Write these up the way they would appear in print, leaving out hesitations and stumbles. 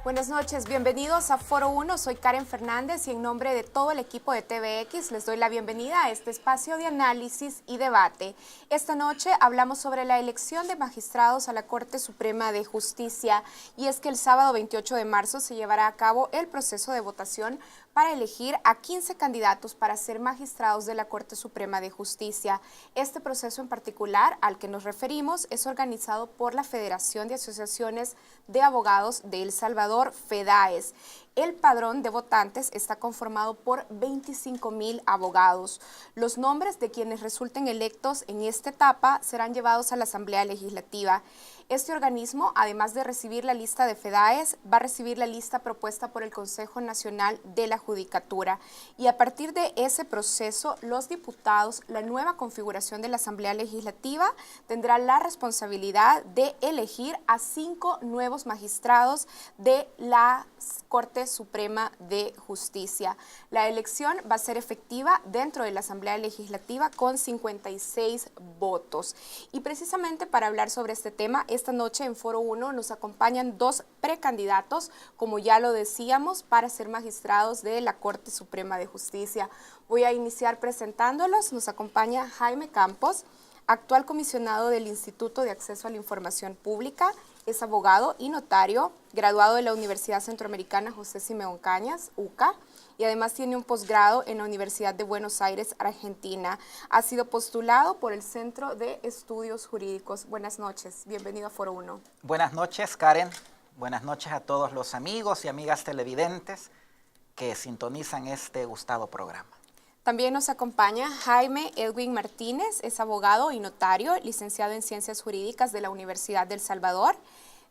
Buenas noches, bienvenidos a Foro 1, soy Karen Fernández y en nombre de todo el equipo de TVX les doy la bienvenida a este espacio de análisis y debate. Esta noche hablamos sobre la elección de magistrados a la Corte Suprema de Justicia y es que el sábado 28 de marzo se llevará a cabo el proceso de votación para elegir a 15 candidatos para ser magistrados de la Corte Suprema de Justicia. Este proceso en particular al que nos referimos es organizado por la Federación de Asociaciones de Abogados de El Salvador, FEDAES. El padrón de votantes está conformado por 25,000 abogados. Los nombres de quienes resulten electos en esta etapa serán llevados a la Asamblea Legislativa. Este organismo, además de recibir la lista de FEDAES, va a recibir la lista propuesta por el Consejo Nacional de la Judicatura. Y a partir de ese proceso, los diputados, la nueva configuración de la Asamblea Legislativa, tendrá la responsabilidad de elegir a 5 nuevos magistrados de la Corte Suprema de Justicia. La elección va a ser efectiva dentro de la Asamblea Legislativa con 56 votos. Y precisamente para hablar sobre este tema, esta noche en Foro 1 nos acompañan 2 precandidatos, como ya lo decíamos, para ser magistrados de la Corte Suprema de Justicia. Voy a iniciar presentándolos. Nos acompaña Jaime Campos, actual comisionado del Instituto de Acceso a la Información Pública. Es abogado y notario, graduado de la Universidad Centroamericana José Simeón Cañas, UCA, y además tiene un posgrado en la Universidad de Buenos Aires, Argentina. Ha sido postulado por el Centro de Estudios Jurídicos. Buenas noches, bienvenido a Foro 1. Buenas noches, Karen. Buenas noches a todos los amigos y amigas televidentes que sintonizan este gustado programa. También nos acompaña Jaime Edwin Martínez, es abogado y notario, licenciado en Ciencias Jurídicas de la Universidad del Salvador,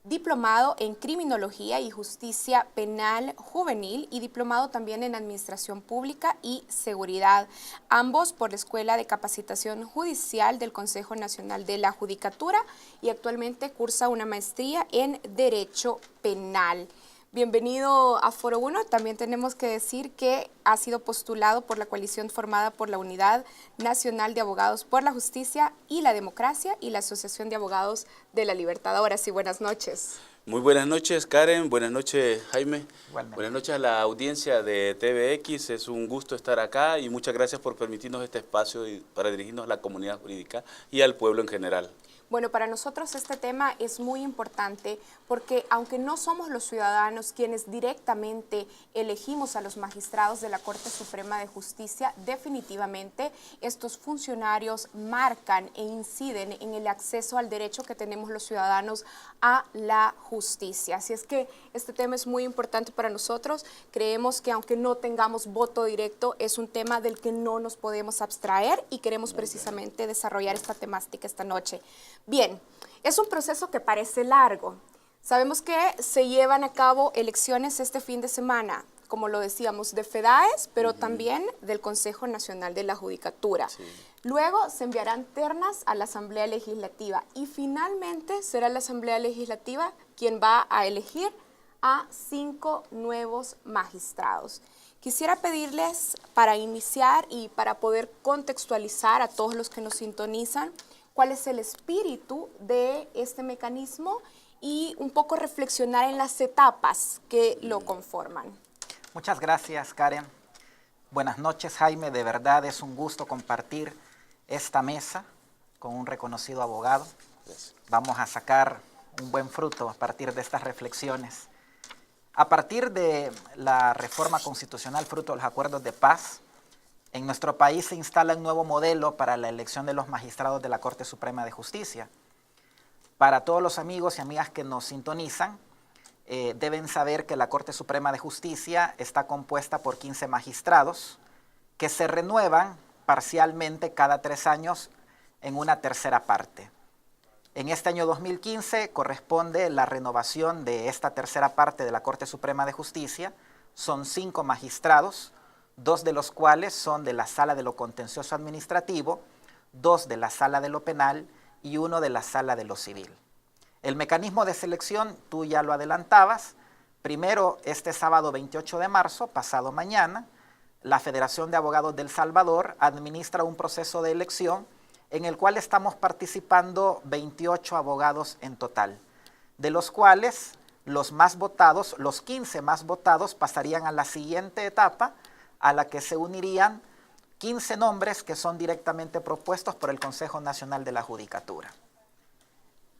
diplomado en Criminología y Justicia Penal Juvenil y diplomado también en Administración Pública y Seguridad, ambos por la Escuela de Capacitación Judicial del Consejo Nacional de la Judicatura y actualmente cursa una maestría en Derecho Penal. Bienvenido a Foro 1. También tenemos que decir que ha sido postulado por la coalición formada por la Unidad Nacional de Abogados por la Justicia y la Democracia y la Asociación de Abogados de la Libertad. Ahora sí, buenas noches. Muy buenas noches, Karen. Buenas noches, Jaime. Igualmente. Buenas noches a la audiencia de TVX. Es un gusto estar acá y muchas gracias por permitirnos este espacio para dirigirnos a la comunidad jurídica y al pueblo en general. Bueno, para nosotros este tema es muy importante porque aunque no somos los ciudadanos quienes directamente elegimos a los magistrados de la Corte Suprema de Justicia, definitivamente estos funcionarios marcan e inciden en el acceso al derecho que tenemos los ciudadanos a la justicia. Así es que este tema es muy importante para nosotros. Creemos que aunque no tengamos voto directo, es un tema del que no nos podemos abstraer y queremos precisamente desarrollar esta temática esta noche. Bien, es un proceso que parece largo. Sabemos que se llevan a cabo elecciones este fin de semana, como lo decíamos, de FEDAES, pero también del Consejo Nacional de la Judicatura. Sí. Luego se enviarán ternas a la Asamblea Legislativa y finalmente será la Asamblea Legislativa quien va a elegir a 5 nuevos magistrados. Quisiera pedirles para iniciar y para poder contextualizar a todos los que nos sintonizan, cuál es el espíritu de este mecanismo y un poco reflexionar en las etapas que lo conforman. Muchas gracias, Karen. Buenas noches, Jaime. De verdad es un gusto compartir esta mesa con un reconocido abogado. Vamos a sacar un buen fruto a partir de estas reflexiones. A partir de la reforma constitucional fruto de los acuerdos de paz, en nuestro país se instala un nuevo modelo para la elección de los magistrados de la Corte Suprema de Justicia. Para todos los amigos y amigas que nos sintonizan, deben saber que la Corte Suprema de Justicia está compuesta por 15 magistrados que se renuevan parcialmente cada 3 años en una tercera parte. En este año 2015 corresponde la renovación de esta tercera parte de la Corte Suprema de Justicia. Son 5 magistrados, 2 de los cuales son de la Sala de lo Contencioso Administrativo, 2 de la Sala de lo Penal y 1 de la Sala de lo Civil. El mecanismo de selección, tú ya lo adelantabas, primero este sábado 28 de marzo, pasado mañana, la Federación de Abogados de El Salvador administra un proceso de elección en el cual estamos participando 28 abogados en total, de los cuales los más votados, los 15 más votados, pasarían a la siguiente etapa, a la que se unirían 15 nombres que son directamente propuestos por el Consejo Nacional de la Judicatura.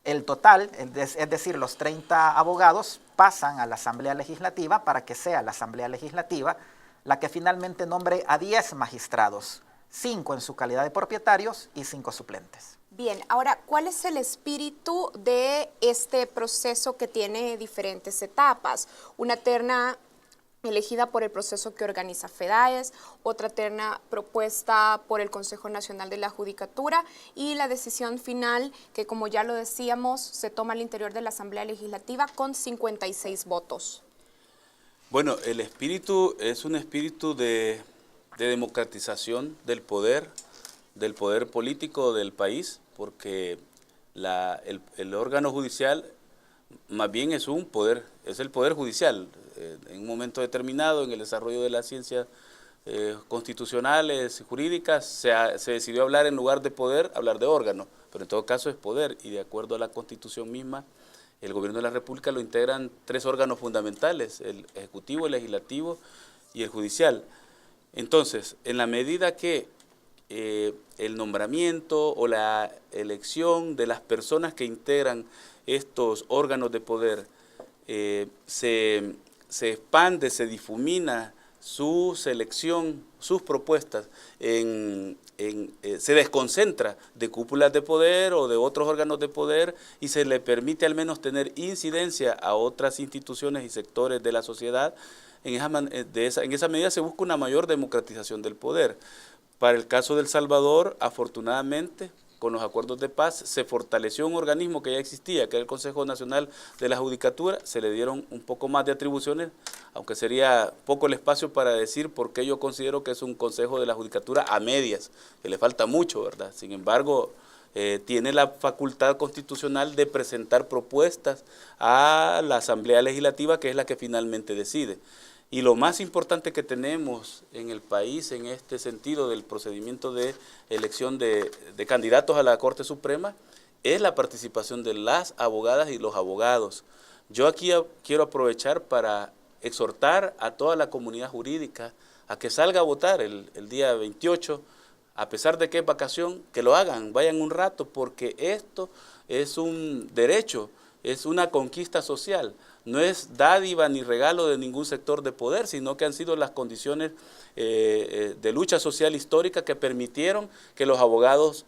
El total, es decir, los 30 abogados, pasan a la Asamblea Legislativa para que sea la Asamblea Legislativa la que finalmente nombre a 10 magistrados, 5 en su calidad de propietarios y 5 suplentes. Bien, ahora, ¿cuál es el espíritu de este proceso que tiene diferentes etapas? Una terna elegida por el proceso que organiza FEDAES, otra terna propuesta por el Consejo Nacional de la Judicatura y la decisión final que, como ya lo decíamos, se toma al interior de la Asamblea Legislativa con 56 votos. Bueno, el espíritu es un espíritu de democratización del poder político del país, porque el órgano judicial más bien es un poder, es el poder judicial. En un momento determinado, en el desarrollo de las ciencias constitucionales y jurídicas, se decidió hablar, en lugar de poder, hablar de órgano, pero en todo caso es poder, y de acuerdo a la Constitución misma, el gobierno de la República lo integran 3 órganos fundamentales: el ejecutivo, el legislativo y el judicial. Entonces, en la medida que el nombramiento o la elección de las personas que integran estos órganos de poder se expande, se difumina su selección, sus propuestas, se desconcentra de cúpulas de poder o de otros órganos de poder y se le permite al menos tener incidencia a otras instituciones y sectores de la sociedad. En esa medida se busca una mayor democratización del poder. Para el caso de El Salvador, afortunadamente, con los acuerdos de paz, se fortaleció un organismo que ya existía, que era el Consejo Nacional de la Judicatura. Se le dieron un poco más de atribuciones, aunque sería poco el espacio para decir por qué yo considero que es un Consejo de la Judicatura a medias, que le falta mucho, ¿verdad? Sin embargo, tiene la facultad constitucional de presentar propuestas a la Asamblea Legislativa, que es la que finalmente decide. Y lo más importante que tenemos en el país en este sentido del procedimiento de elección de candidatos a la Corte Suprema es la participación de las abogadas y los abogados. Yo aquí quiero aprovechar para exhortar a toda la comunidad jurídica a que salga a votar el día 28, a pesar de que es vacación, que lo hagan, vayan un rato, porque esto es un derecho, es una conquista social. No es dádiva ni regalo de ningún sector de poder, sino que han sido las condiciones de lucha social histórica que permitieron que los abogados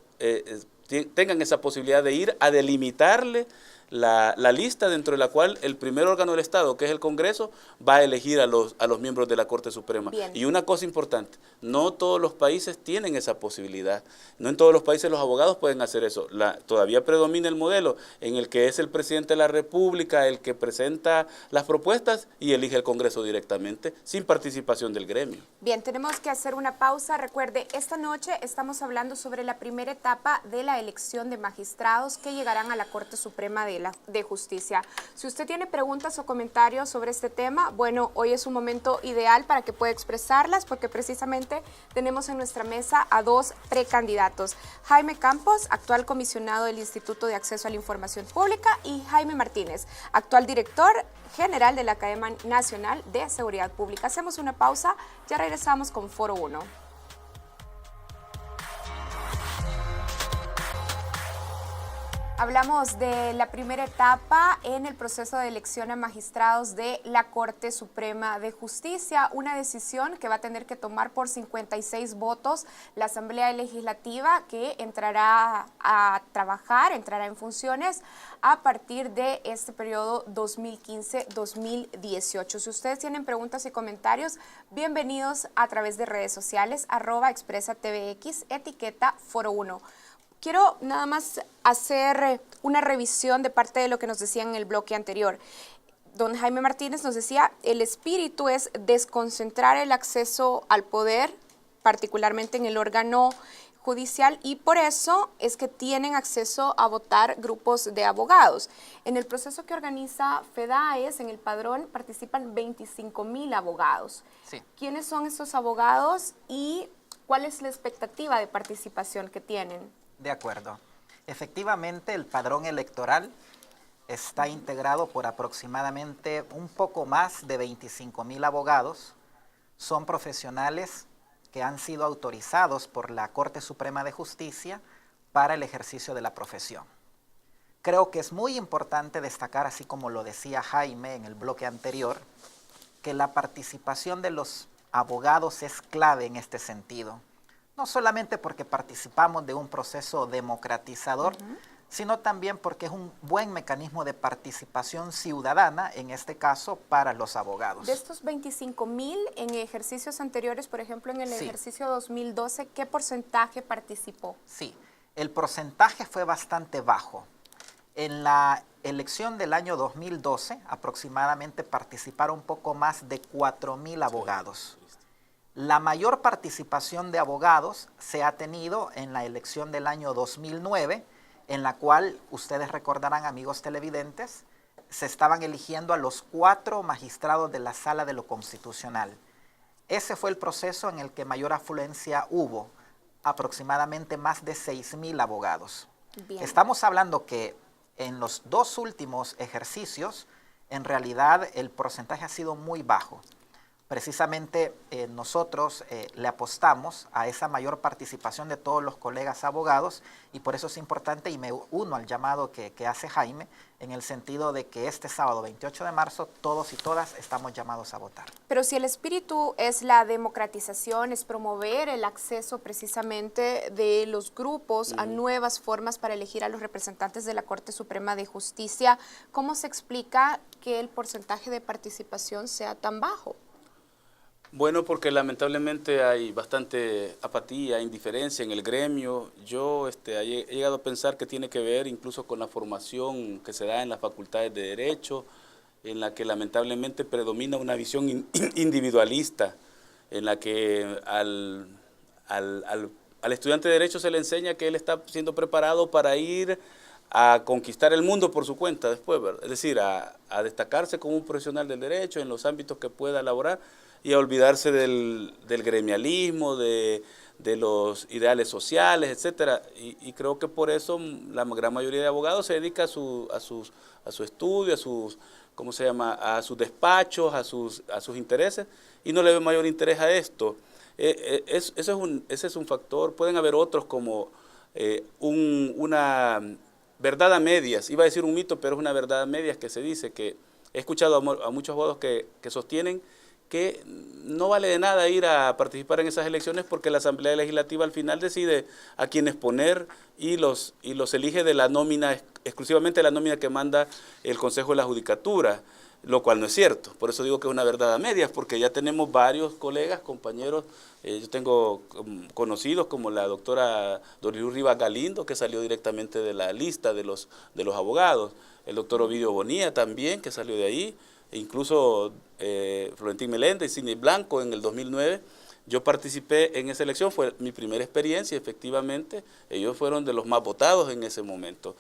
tengan esa posibilidad de ir a delimitarle la lista dentro de la cual el primer órgano del Estado, que es el Congreso, va a elegir a los miembros de la Corte Suprema. Bien. Y una cosa importante, no todos los países tienen esa posibilidad, no en todos los países los abogados pueden hacer eso. Todavía predomina el modelo en el que es el presidente de la República el que presenta las propuestas y elige el Congreso directamente, sin participación del gremio. Bien, tenemos que hacer una pausa. Recuerde, esta noche estamos hablando sobre la primera etapa de la elección de magistrados que llegarán a la Corte Suprema de Justicia. Si usted tiene preguntas o comentarios sobre este tema, bueno, hoy es un momento ideal para que pueda expresarlas, porque precisamente tenemos en nuestra mesa a 2 precandidatos: Jaime Campos, actual comisionado del Instituto de Acceso a la Información Pública, y Jaime Martínez, actual director general de la Academia Nacional de Seguridad Pública. Hacemos una pausa, ya regresamos con Foro 1. Hablamos de la primera etapa en el proceso de elección a magistrados de la Corte Suprema de Justicia, una decisión que va a tener que tomar por 56 votos la Asamblea Legislativa, que entrará a trabajar, entrará en funciones a partir de este periodo 2015-2018. Si ustedes tienen preguntas y comentarios, bienvenidos a través de redes sociales, @expresatvx, etiqueta Foro 1. Quiero nada más hacer una revisión de parte de lo que nos decían en el bloque anterior. Don Jaime Martínez nos decía, el espíritu es desconcentrar el acceso al poder, particularmente en el órgano judicial, y por eso es que tienen acceso a votar grupos de abogados. En el proceso que organiza FEDAES, en el padrón, participan 25,000 abogados. Sí. ¿Quiénes son estos abogados y cuál es la expectativa de participación que tienen? De acuerdo. Efectivamente, el padrón electoral está integrado por aproximadamente un poco más de 25,000 abogados. Son profesionales que han sido autorizados por la Corte Suprema de Justicia para el ejercicio de la profesión. Creo que es muy importante destacar, así como lo decía Jaime en el bloque anterior, que la participación de los abogados es clave en este sentido. No solamente porque participamos de un proceso democratizador, sino también porque es un buen mecanismo de participación ciudadana, en este caso, para los abogados. De estos 25,000 en ejercicios anteriores, por ejemplo, en el ejercicio 2012, ¿qué porcentaje participó? Sí, el porcentaje fue bastante bajo. En la elección del año 2012, aproximadamente participaron un poco más de 4,000 abogados. La mayor participación de abogados se ha tenido en la elección del año 2009, en la cual, ustedes recordarán, amigos televidentes, se estaban eligiendo a los 4 magistrados de la Sala de lo Constitucional. Ese fue el proceso en el que mayor afluencia hubo, aproximadamente más de 6,000 abogados. Bien. Estamos hablando que en los 2 últimos ejercicios, en realidad el porcentaje ha sido muy bajo. Precisamente nosotros le apostamos a esa mayor participación de todos los colegas abogados, y por eso es importante, y me uno al llamado que hace Jaime, en el sentido de que este sábado 28 de marzo todos y todas estamos llamados a votar. Pero si el espíritu es la democratización, es promover el acceso precisamente de los grupos a nuevas formas para elegir a los representantes de la Corte Suprema de Justicia, ¿cómo se explica que el porcentaje de participación sea tan bajo? Bueno, porque lamentablemente hay bastante apatía, indiferencia en el gremio. Yo he llegado a pensar que tiene que ver incluso con la formación que se da en las facultades de Derecho, en la que lamentablemente predomina una visión individualista, en la que al estudiante de Derecho se le enseña que él está siendo preparado para ir a conquistar el mundo por su cuenta después, ¿verdad? Es decir, a destacarse como un profesional del derecho en los ámbitos que pueda elaborar, y a olvidarse del gremialismo, de los ideales sociales, etcétera. Y creo que por eso la gran mayoría de abogados se dedica a su estudio, a sus despachos, a sus intereses, y no le ve mayor interés a esto. Ese es un factor. Pueden haber otros como una verdad a medias. Iba a decir un mito, pero es una verdad a medias que se dice, que he escuchado a muchos abogados que sostienen que no vale de nada ir a participar en esas elecciones porque la Asamblea Legislativa al final decide a quienes poner y los elige de la nómina, exclusivamente de la nómina que manda el Consejo de la Judicatura, lo cual no es cierto. Por eso digo que es una verdad a medias, porque ya tenemos varios colegas, compañeros, yo tengo conocidos como la doctora Doriluz Rivas Galindo, que salió directamente de la lista de los abogados, el doctor Ovidio Bonilla también, que salió de ahí, e incluso Florentín Meléndez y Sidney Blanco en el 2009. Yo participé en esa elección, fue mi primera experiencia, efectivamente, ellos fueron de los más votados en ese momento.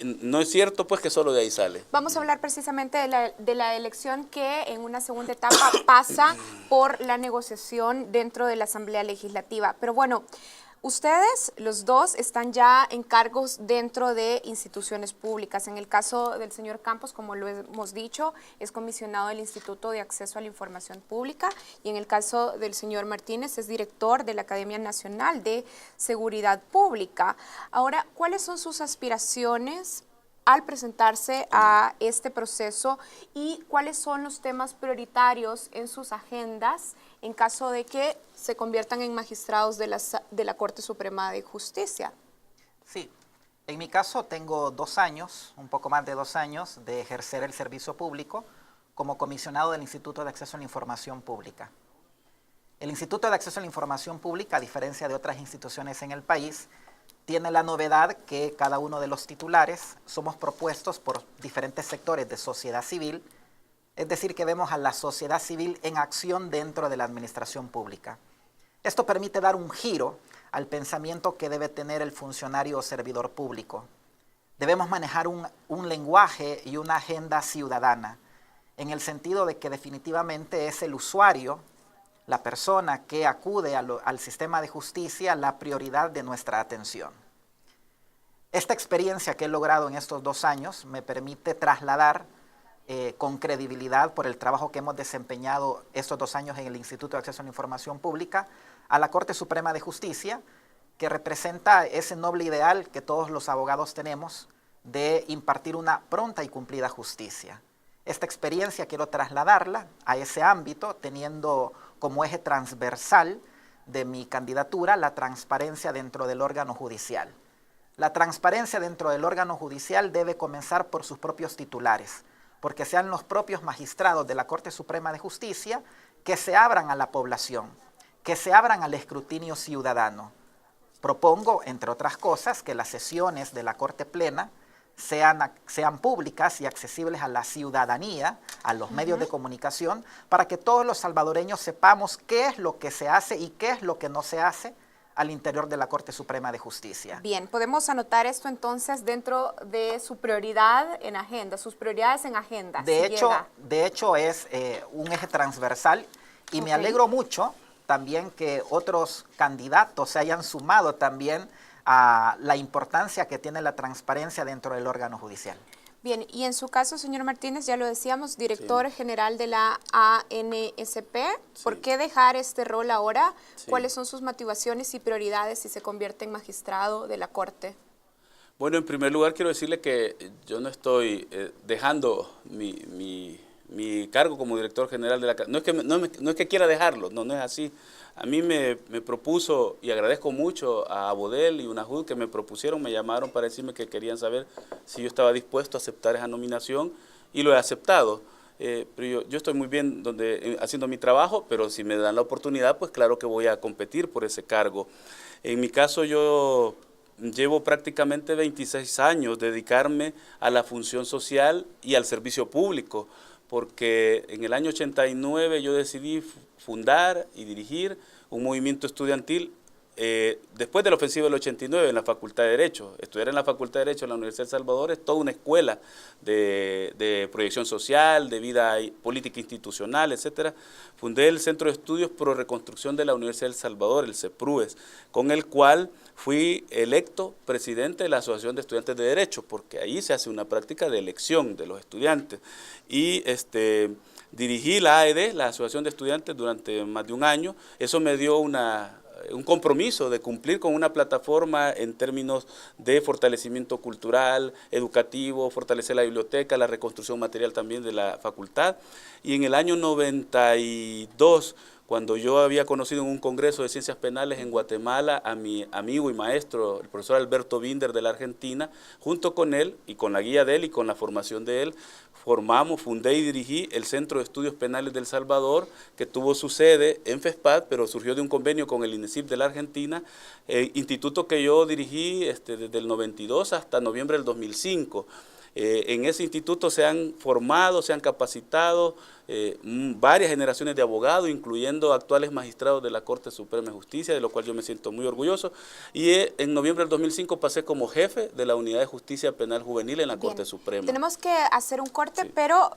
No es cierto pues que solo de ahí sale. Vamos a hablar precisamente de la elección que en una segunda etapa pasa por la negociación dentro de la Asamblea Legislativa. Pero bueno, ustedes, los dos, están ya en cargos dentro de instituciones públicas. En el caso del señor Campos, como lo hemos dicho, es comisionado del Instituto de Acceso a la Información Pública, y en el caso del señor Martínez es director de la Academia Nacional de Seguridad Pública. Ahora, ¿cuáles son sus aspiraciones al presentarse a este proceso y cuáles son los temas prioritarios en sus agendas en caso de que se conviertan en magistrados de la Corte Suprema de Justicia? Sí, en mi caso tengo 2 años, un poco más de 2 años de ejercer el servicio público como comisionado del Instituto de Acceso a la Información Pública. El Instituto de Acceso a la Información Pública, a diferencia de otras instituciones en el país, tiene la novedad que cada uno de los titulares somos propuestos por diferentes sectores de sociedad civil, es decir, que vemos a la sociedad civil en acción dentro de la administración pública. Esto permite dar un giro al pensamiento que debe tener el funcionario o servidor público. Debemos manejar un lenguaje y una agenda ciudadana, en el sentido de que definitivamente es el usuario, la persona que acude al sistema de justicia, la prioridad de nuestra atención. Esta experiencia que he logrado en estos 2 años me permite trasladar con credibilidad por el trabajo que hemos desempeñado estos 2 años en el Instituto de Acceso a la Información Pública a la Corte Suprema de Justicia, que representa ese noble ideal que todos los abogados tenemos de impartir una pronta y cumplida justicia. Esta experiencia quiero trasladarla a ese ámbito, teniendo como eje transversal de mi candidatura la transparencia dentro del órgano judicial. La transparencia dentro del órgano judicial debe comenzar por sus propios titulares, porque sean los propios magistrados de la Corte Suprema de Justicia que se abran a la población, que se abran al escrutinio ciudadano. Propongo, entre otras cosas, que las sesiones de la Corte Plena sean públicas y accesibles a la ciudadanía, a los medios de comunicación, para que todos los salvadoreños sepamos qué es lo que se hace y qué es lo que no se hace al interior de la Corte Suprema de Justicia. Bien, podemos anotar esto entonces dentro de su prioridad en agenda, sus prioridades en agenda. De hecho es un eje transversal y me alegro mucho también que otros candidatos se hayan sumado también a la importancia que tiene la transparencia dentro del órgano judicial. Bien, y en su caso, señor Martínez, ya lo decíamos, director general de la ANSP, ¿por qué dejar este rol ahora? ¿Cuáles son sus motivaciones y prioridades si se convierte en magistrado de la Corte? Bueno, en primer lugar quiero decirle que yo no estoy dejando mi cargo como director general de la... No es que quiera dejarlo, no es así. A mí me propuso, y agradezco mucho a Abodel y UNAJUD que me propusieron, me llamaron para decirme que querían saber si yo estaba dispuesto a aceptar esa nominación, y lo he aceptado. Pero yo estoy muy bien haciendo mi trabajo, pero si me dan la oportunidad, pues claro que voy a competir por ese cargo. En mi caso yo llevo prácticamente 26 años dedicarme a la función social y al servicio público, porque en el año 89 yo decidí fundar y dirigir un movimiento estudiantil después de la ofensiva del 89 en la Facultad de Derecho. Estudiar en la Facultad de Derecho en la Universidad de El Salvador es toda una escuela de proyección social, de vida política institucional, etcétera. Fundé el Centro de Estudios Pro Reconstrucción de la Universidad de El Salvador, el CEPRUES, con el cual fui electo presidente de la Asociación de Estudiantes de Derecho, porque ahí se hace una práctica de elección de los estudiantes. Y dirigí la AED, la Asociación de Estudiantes, durante más de un año. Eso me dio un compromiso de cumplir con una plataforma en términos de fortalecimiento cultural, educativo, fortalecer la biblioteca, la reconstrucción material también de la facultad. Y en el año 92, cuando yo había conocido en un congreso de ciencias penales en Guatemala a mi amigo y maestro, el profesor Alberto Binder de la Argentina, junto con él y con la guía de él y con la formación de él, fundé y dirigí el Centro de Estudios Penales de El Salvador, que tuvo su sede en FESPAD, pero surgió de un convenio con el INESIP de la Argentina, instituto que yo dirigí desde el 92 hasta noviembre del 2005. En ese instituto se han formado, se han capacitado varias generaciones de abogados, incluyendo actuales magistrados de la Corte Suprema de Justicia, de lo cual yo me siento muy orgulloso. Y en noviembre del 2005 pasé como jefe de la Unidad de Justicia Penal Juvenil en la Corte Suprema. Tenemos que hacer un corte, pero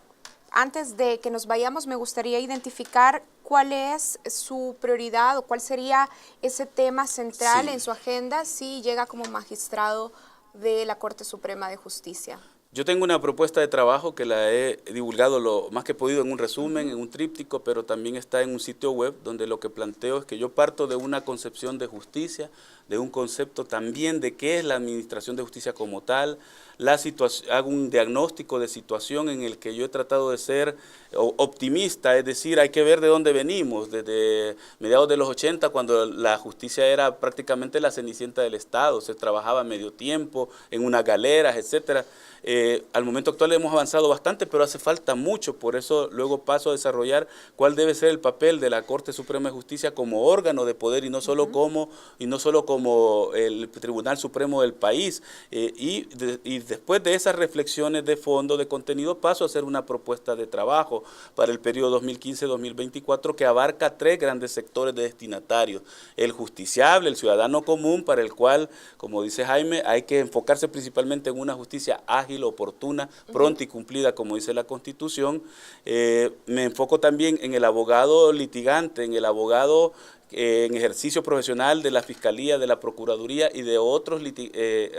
antes de que nos vayamos me gustaría identificar cuál es su prioridad o cuál sería ese tema central en su agenda si llega como magistrado de la Corte Suprema de Justicia. Yo tengo una propuesta de trabajo que la he divulgado lo más que he podido en un resumen, en un tríptico, pero también está en un sitio web donde lo que planteo es que yo parto de una concepción de justicia, de un concepto también de qué es la administración de justicia como tal, hago un diagnóstico de situación en el que yo he tratado de ser optimista, es decir, hay que ver de dónde venimos, desde mediados de los 80, cuando la justicia era prácticamente la cenicienta del Estado, se trabajaba a medio tiempo, en unas galeras, etcétera. Al momento actual hemos avanzado bastante, pero hace falta mucho, por eso luego paso a desarrollar cuál debe ser el papel de la Corte Suprema de Justicia como órgano de poder y no solo como el Tribunal Supremo del país. Y después de esas reflexiones de fondo, de contenido, paso a hacer una propuesta de trabajo para el periodo 2015-2024 que abarca 3 grandes sectores de destinatarios: el justiciable, el ciudadano común, para el cual, como dice Jaime, hay que enfocarse principalmente en una justicia ágil, oportuna, pronta y cumplida, como dice la Constitución. Me enfoco también en el abogado litigante, en el abogado en ejercicio profesional de la Fiscalía, de la Procuraduría y de otros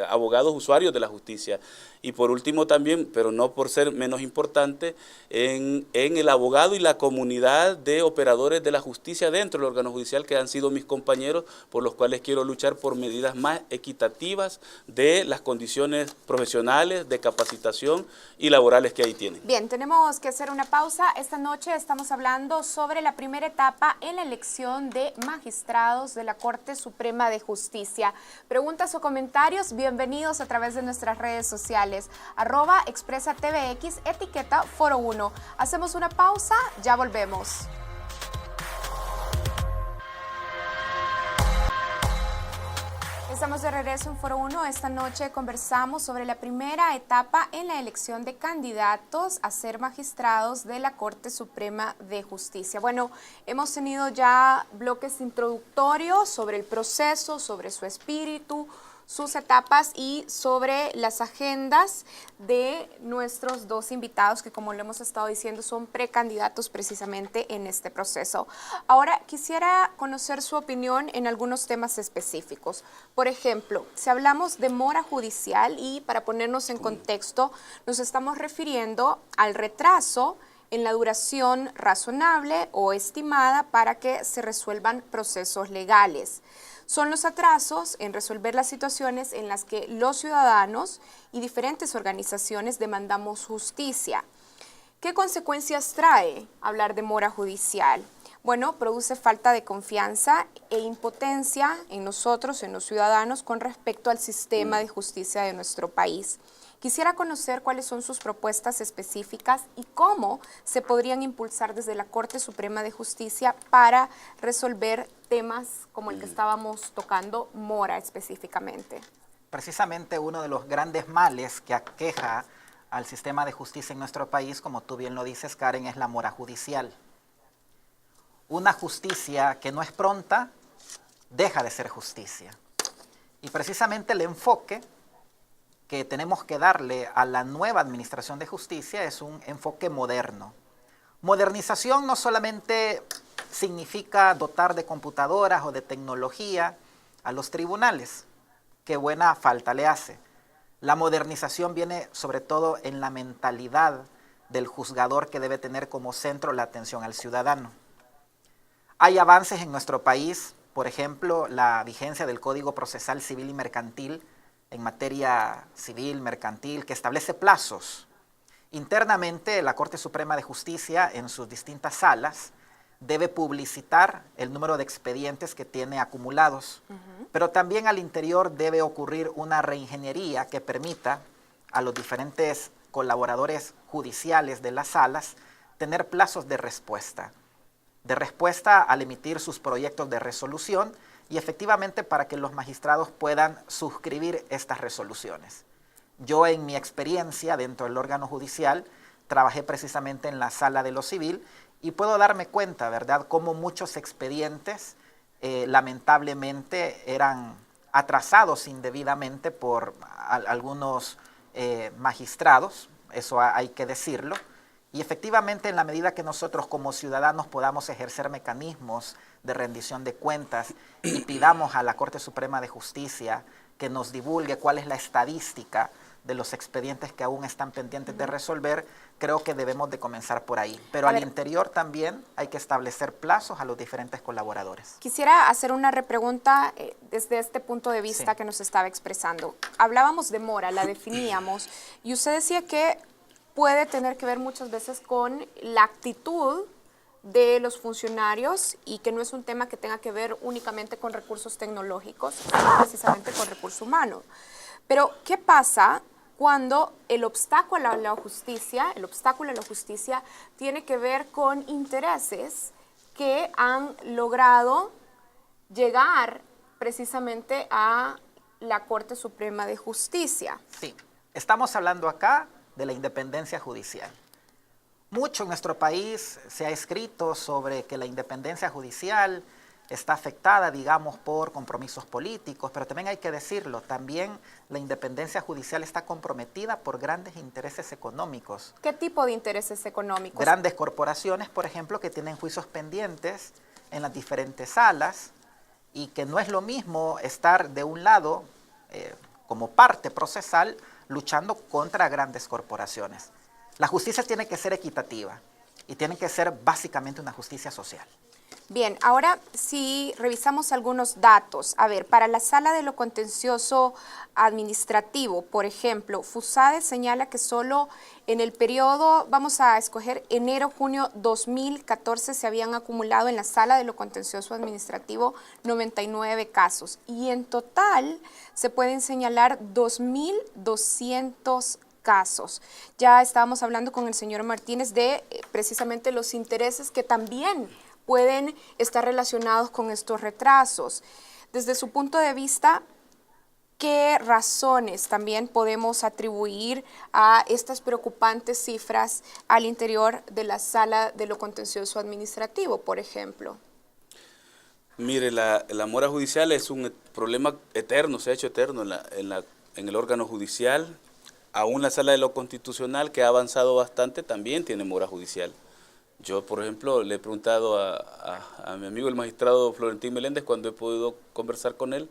abogados usuarios de la justicia. Y por último también, pero no por ser menos importante, en el abogado y la comunidad de operadores de la justicia dentro del órgano judicial, que han sido mis compañeros, por los cuales quiero luchar por medidas más equitativas de las condiciones profesionales, de capacitación y laborales que ahí tienen. Bien, tenemos que hacer una pausa. Esta noche estamos hablando sobre la primera etapa en la elección de magistrados de la Corte Suprema de Justicia. Preguntas o comentarios, bienvenidos a través de nuestras redes sociales. @ExpresaTVX, etiqueta Foro 1. Hacemos una pausa, ya volvemos. Estamos de regreso en Foro 1. Esta noche conversamos sobre la primera etapa en la elección de candidatos a ser magistrados de la Corte Suprema de Justicia. Bueno, hemos tenido ya bloques introductorios sobre el proceso, sobre su espíritu, sus etapas y sobre las agendas de nuestros dos invitados que, como lo hemos estado diciendo, son precandidatos precisamente en este proceso. Ahora quisiera conocer su opinión en algunos temas específicos. Por ejemplo, si hablamos de mora judicial, y para ponernos en contexto, nos estamos refiriendo al retraso en la duración razonable o estimada para que se resuelvan procesos legales. Son los atrasos en resolver las situaciones en las que los ciudadanos y diferentes organizaciones demandamos justicia. ¿Qué consecuencias trae hablar de mora judicial? Bueno, produce falta de confianza e impotencia en nosotros, en los ciudadanos, con respecto al sistema de justicia de nuestro país. Quisiera conocer cuáles son sus propuestas específicas y cómo se podrían impulsar desde la Corte Suprema de Justicia para resolver temas como el que estábamos tocando, mora específicamente. Precisamente uno de los grandes males que aqueja al sistema de justicia en nuestro país, como tú bien lo dices, Karen, es la mora judicial. Una justicia que no es pronta deja de ser justicia. Y precisamente el enfoque que tenemos que darle a la nueva administración de justicia es un enfoque moderno. Modernización no solamente significa dotar de computadoras o de tecnología a los tribunales, que buena falta le hace. La modernización viene sobre todo en la mentalidad del juzgador, que debe tener como centro la atención al ciudadano. Hay avances en nuestro país, por ejemplo, la vigencia del Código Procesal Civil y Mercantil en materia civil, mercantil, que establece plazos. Internamente, la Corte Suprema de Justicia, en sus distintas salas, debe publicitar el número de expedientes que tiene acumulados, pero también al interior debe ocurrir una reingeniería que permita a los diferentes colaboradores judiciales de las salas tener plazos de respuesta al emitir sus proyectos de resolución, y efectivamente para que los magistrados puedan suscribir estas resoluciones. Yo, en mi experiencia dentro del órgano judicial, trabajé precisamente en la sala de lo civil y puedo darme cuenta, ¿verdad?, cómo muchos expedientes lamentablemente eran atrasados indebidamente por algunos magistrados, eso hay que decirlo. Y efectivamente, en la medida que nosotros como ciudadanos podamos ejercer mecanismos de rendición de cuentas y pidamos a la Corte Suprema de Justicia que nos divulgue cuál es la estadística de los expedientes que aún están pendientes de resolver, creo que debemos de comenzar por ahí. Pero al interior también hay que establecer plazos a los diferentes colaboradores. Quisiera hacer una repregunta desde este punto de vista que nos estaba expresando. Hablábamos de mora, la definíamos, y usted decía que puede tener que ver muchas veces con la actitud de los funcionarios y que no es un tema que tenga que ver únicamente con recursos tecnológicos, sino precisamente con recurso humano. Pero, ¿qué pasa cuando el obstáculo a la justicia tiene que ver con intereses que han logrado llegar precisamente a la Corte Suprema de Justicia? Sí, estamos hablando acá de la independencia judicial. Mucho en nuestro país se ha escrito sobre que la independencia judicial está afectada, digamos, por compromisos políticos, pero también hay que decirlo, también la independencia judicial está comprometida por grandes intereses económicos. ¿Qué tipo de intereses económicos? Grandes corporaciones, por ejemplo, que tienen juicios pendientes en las diferentes salas y que no es lo mismo estar de un lado como parte procesal luchando contra grandes corporaciones. La justicia tiene que ser equitativa y tiene que ser básicamente una justicia social. Bien, ahora si revisamos algunos datos, a ver, para la Sala de lo Contencioso Administrativo, por ejemplo, FUSADE señala que solo en el periodo, vamos a escoger enero-junio 2014, se habían acumulado en la Sala de lo Contencioso Administrativo 99 casos y en total se pueden señalar 2.200 casos. Ya estábamos hablando con el señor Martínez de precisamente los intereses que también pueden estar relacionados con estos retrasos. Desde su punto de vista, ¿qué razones también podemos atribuir a estas preocupantes cifras al interior de la Sala de lo Contencioso Administrativo, por ejemplo? Mire, la mora judicial es un problema eterno, se ha hecho eterno en el órgano judicial. Aún la Sala de lo Constitucional, que ha avanzado bastante, también tiene mora judicial. Yo, por ejemplo, le he preguntado a mi amigo el magistrado Florentín Meléndez, cuando he podido conversar con él,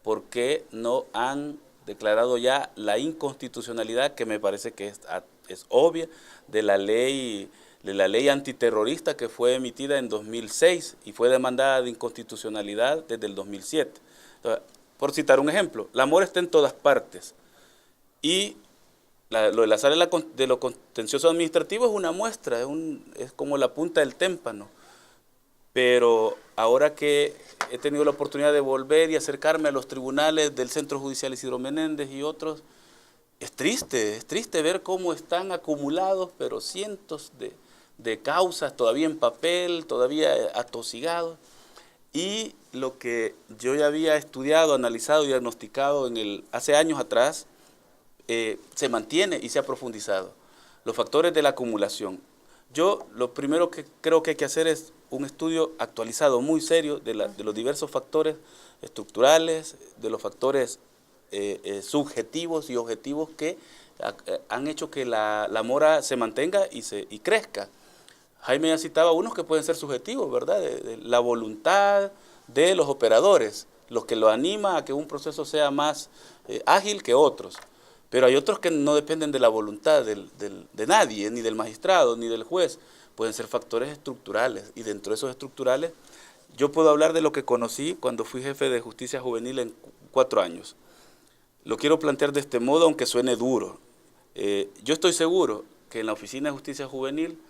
por qué no han declarado ya la inconstitucionalidad, que me parece que es obvia, de la ley antiterrorista que fue emitida en 2006 y fue demandada de inconstitucionalidad desde el 2007. Entonces, por citar un ejemplo, la mora está en todas partes y lo de la Sala de lo Contencioso Administrativo es una muestra, es como la punta del témpano. Pero ahora que he tenido la oportunidad de volver y acercarme a los tribunales del Centro Judicial Isidro Menéndez y otros, es triste ver cómo están acumulados, pero cientos de causas todavía en papel, todavía atosigados. Y lo que yo ya había estudiado, analizado y diagnosticado hace años atrás, se mantiene y se ha profundizado. Los factores de la acumulación. Yo lo primero que creo que hay que hacer es un estudio actualizado, muy serio, de los diversos factores estructurales, de los factores subjetivos y objetivos que han hecho que la mora se mantenga y crezca. Jaime ya citaba unos que pueden ser subjetivos, ¿verdad? De la voluntad de los operadores, los que lo anima a que un proceso sea más ágil que otros. Pero hay otros que no dependen de la voluntad de nadie, ni del magistrado, ni del juez. Pueden ser factores estructurales, y dentro de esos estructurales, yo puedo hablar de lo que conocí cuando fui jefe de justicia juvenil en 4 años. Lo quiero plantear de este modo, aunque suene duro. Yo estoy seguro que en la Oficina de Justicia Juvenil,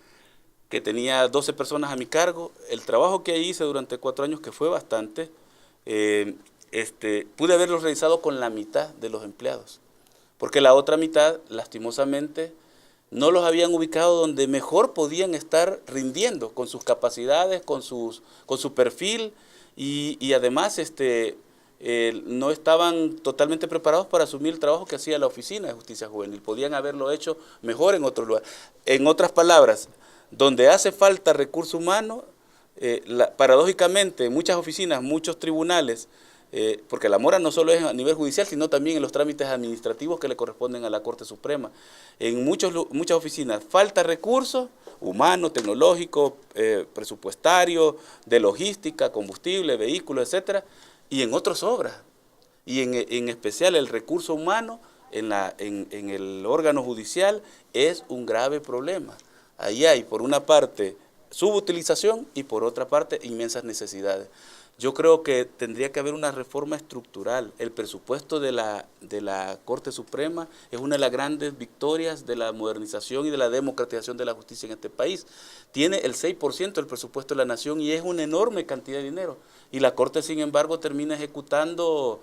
que tenía 12 personas a mi cargo, el trabajo que hice durante 4 años, que fue bastante, pude haberlo realizado con la mitad de los empleados. Porque la otra mitad, lastimosamente, no los habían ubicado donde mejor podían estar rindiendo, con sus capacidades, con su perfil, y además no estaban totalmente preparados para asumir el trabajo que hacía la Oficina de Justicia Juvenil. Podían haberlo hecho mejor en otro lugar. En otras palabras, donde hace falta recurso humano, paradójicamente, muchas oficinas, muchos tribunales, porque la mora no solo es a nivel judicial, sino también en los trámites administrativos que le corresponden a la Corte Suprema. En muchas oficinas falta recursos humanos, tecnológicos, presupuestarios, de logística, combustible, vehículos, etcétera, y en otras obras. Y en especial el recurso humano en el órgano judicial es un grave problema. Ahí hay, por una parte, subutilización y por otra parte, inmensas necesidades. Yo creo que tendría que haber una reforma estructural. El presupuesto de la Corte Suprema es una de las grandes victorias de la modernización y de la democratización de la justicia en este país. Tiene el 6% del presupuesto de la nación y es una enorme cantidad de dinero. Y la Corte, sin embargo, termina ejecutando,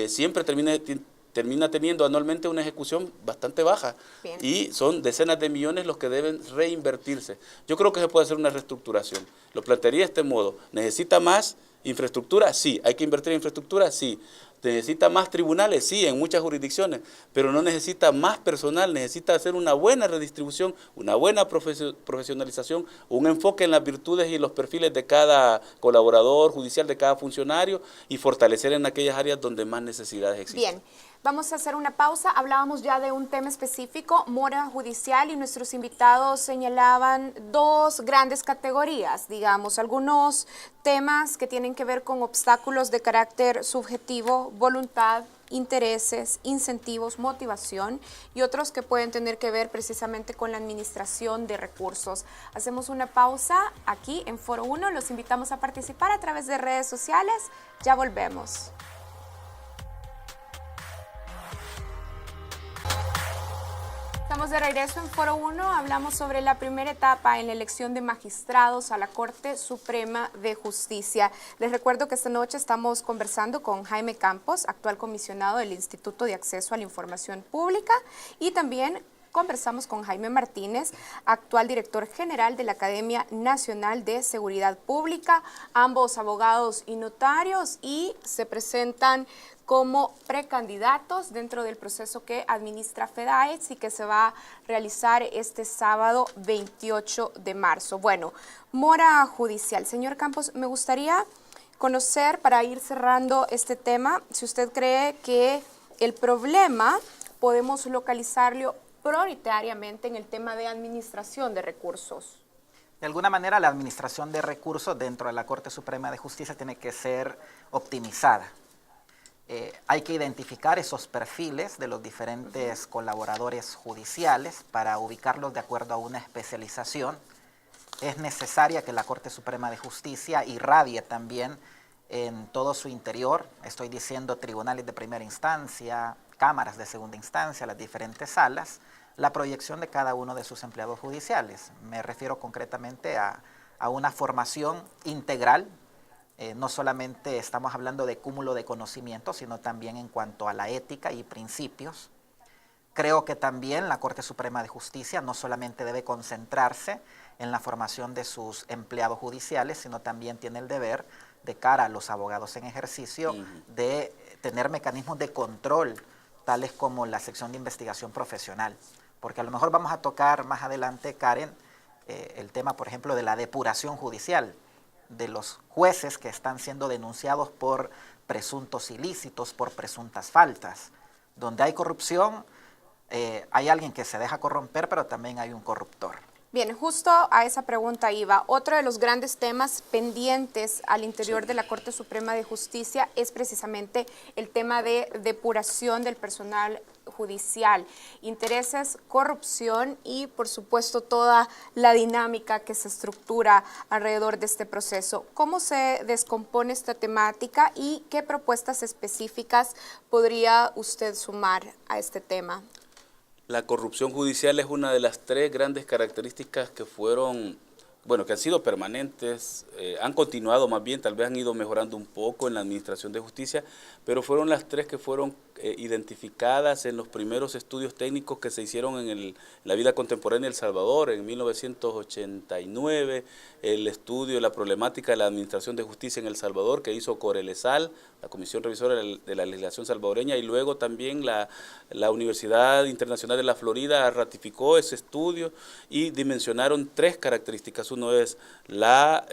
siempre termina teniendo anualmente una ejecución bastante baja. Bien. Y son decenas de millones los que deben reinvertirse. Yo creo que se puede hacer una reestructuración. Lo plantearía de este modo. ¿Necesita más infraestructura? Sí. ¿Hay que invertir en infraestructura? Sí. ¿Necesita más tribunales? Sí, en muchas jurisdicciones, pero no necesita más personal, necesita hacer una buena redistribución, una buena profesionalización, un enfoque en las virtudes y los perfiles de cada colaborador judicial, de cada funcionario, y fortalecer en aquellas áreas donde más necesidades existen. Bien, Vamos a hacer una pausa. Hablábamos ya de un tema específico, mora judicial, y nuestros invitados señalaban dos grandes categorías, digamos, algunos temas que tienen que ver con obstáculos de carácter subjetivo, voluntad, intereses, incentivos, motivación, y otros que pueden tener que ver precisamente con la administración de recursos. Hacemos una pausa aquí en Foro 1, los invitamos a participar a través de redes sociales. Ya volvemos. Estamos de regreso en Foro 1, hablamos sobre la primera etapa en la elección de magistrados a la Corte Suprema de Justicia. Les recuerdo que esta noche estamos conversando con Jaime Campos, actual comisionado del Instituto de Acceso a la Información Pública, y también conversamos con Jaime Martínez, actual director general de la Academia Nacional de Seguridad Pública, ambos abogados y notarios, y se presentan como precandidatos dentro del proceso que administra FEDAES y que se va a realizar este sábado 28 de marzo. Bueno, mora judicial. Señor Campos, me gustaría conocer, para ir cerrando este tema, si usted cree que el problema podemos localizarlo prioritariamente en el tema de administración de recursos. De alguna manera, la administración de recursos dentro de la Corte Suprema de Justicia tiene que ser optimizada. Hay que identificar esos perfiles de los diferentes colaboradores judiciales para ubicarlos de acuerdo a una especialización. Es necesaria que la Corte Suprema de Justicia irradie también en todo su interior, estoy diciendo tribunales de primera instancia, cámaras de segunda instancia, las diferentes salas, la proyección de cada uno de sus empleados judiciales. Me refiero concretamente a una formación integral. No solamente estamos hablando de cúmulo de conocimientos, sino también en cuanto a la ética y principios. Creo que también la Corte Suprema de Justicia no solamente debe concentrarse en la formación de sus empleados judiciales, sino también tiene el deber de cara a los abogados en ejercicio de tener mecanismos de control, tales como la sección de investigación profesional. Porque a lo mejor vamos a tocar más adelante, Karen, el tema, por ejemplo, de la depuración judicial, de los jueces que están siendo denunciados por presuntos ilícitos, por presuntas faltas. Donde hay corrupción, hay alguien que se deja corromper, pero también hay un corruptor. Bien, justo a esa pregunta iba. Otro de los grandes temas pendientes al interior de la Corte Suprema de Justicia es precisamente el tema de depuración del personal judicial, intereses, corrupción y, por supuesto, toda la dinámica que se estructura alrededor de este proceso. ¿Cómo se descompone esta temática y qué propuestas específicas podría usted sumar a este tema? La corrupción judicial es una de las tres grandes características que fueron, bueno, que han sido permanentes, han continuado más bien, tal vez han ido mejorando un poco en la administración de justicia, pero fueron las tres que fueron identificadas en los primeros estudios técnicos que se hicieron en la vida contemporánea de El Salvador, en 1989, el estudio de la problemática de la administración de justicia en El Salvador que hizo Corelesal, la Comisión Revisora de la Legislación Salvadoreña, y luego también la Universidad Internacional de la Florida ratificó ese estudio y dimensionaron tres características. Uno es la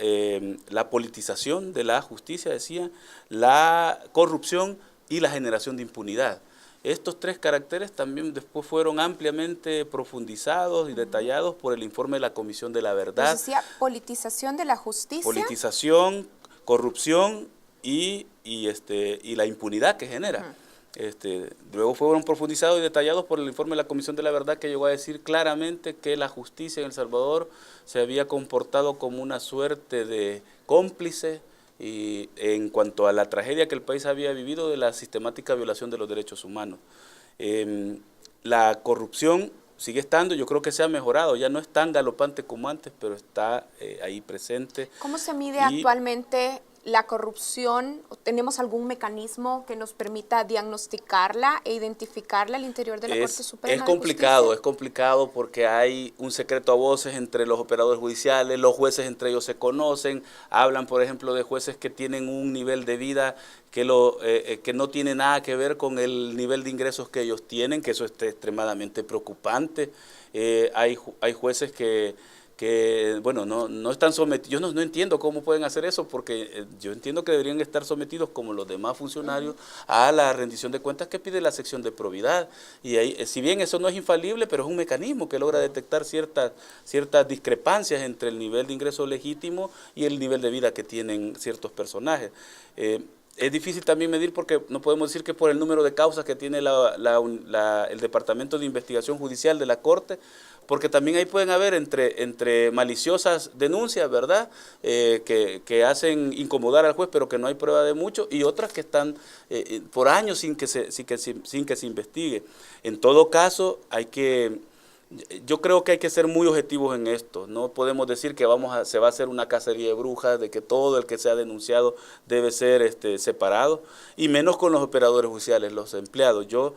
politización de la justicia, decía, la corrupción y la generación de impunidad. Estos tres caracteres también después fueron ampliamente profundizados y detallados por el informe de la Comisión de la Verdad. Nos decía politización de la justicia. Politización, corrupción y la impunidad que genera. Luego fueron profundizados y detallados por el informe de la Comisión de la Verdad, que llegó a decir claramente que la justicia en El Salvador se había comportado como una suerte de cómplice y en cuanto a la tragedia que el país había vivido de la sistemática violación de los derechos humanos. La corrupción sigue estando, yo creo que se ha mejorado, ya no es tan galopante como antes, pero está ahí presente. ¿Cómo se mide actualmente la corrupción? ¿Tenemos algún mecanismo que nos permita diagnosticarla e identificarla al interior de la Corte Suprema de Justicia? Es complicado porque hay un secreto a voces entre los operadores judiciales, los jueces entre ellos se conocen, hablan por ejemplo de jueces que tienen un nivel de vida que no tiene nada que ver con el nivel de ingresos que ellos tienen, que eso es extremadamente preocupante. Hay jueces que que bueno, no están sometidos. Yo no entiendo cómo pueden hacer eso, porque yo entiendo que deberían estar sometidos, como los demás funcionarios, a la rendición de cuentas que pide la sección de probidad. Y ahí, si bien eso no es infalible, pero es un mecanismo que logra detectar ciertas discrepancias entre el nivel de ingreso legítimo y el nivel de vida que tienen ciertos personajes. Es difícil también medir, porque no podemos decir que por el número de causas que tiene el Departamento de Investigación Judicial de la Corte, porque también ahí pueden haber entre maliciosas denuncias, ¿verdad?, que hacen incomodar al juez, pero que no hay prueba de mucho, y otras que están por años sin que se investigue. En todo caso, yo creo que hay que ser muy objetivos en esto. No podemos decir que se va a hacer una cacería de brujas, de que todo el que sea denunciado debe ser separado, y menos con los operadores judiciales, los empleados. Yo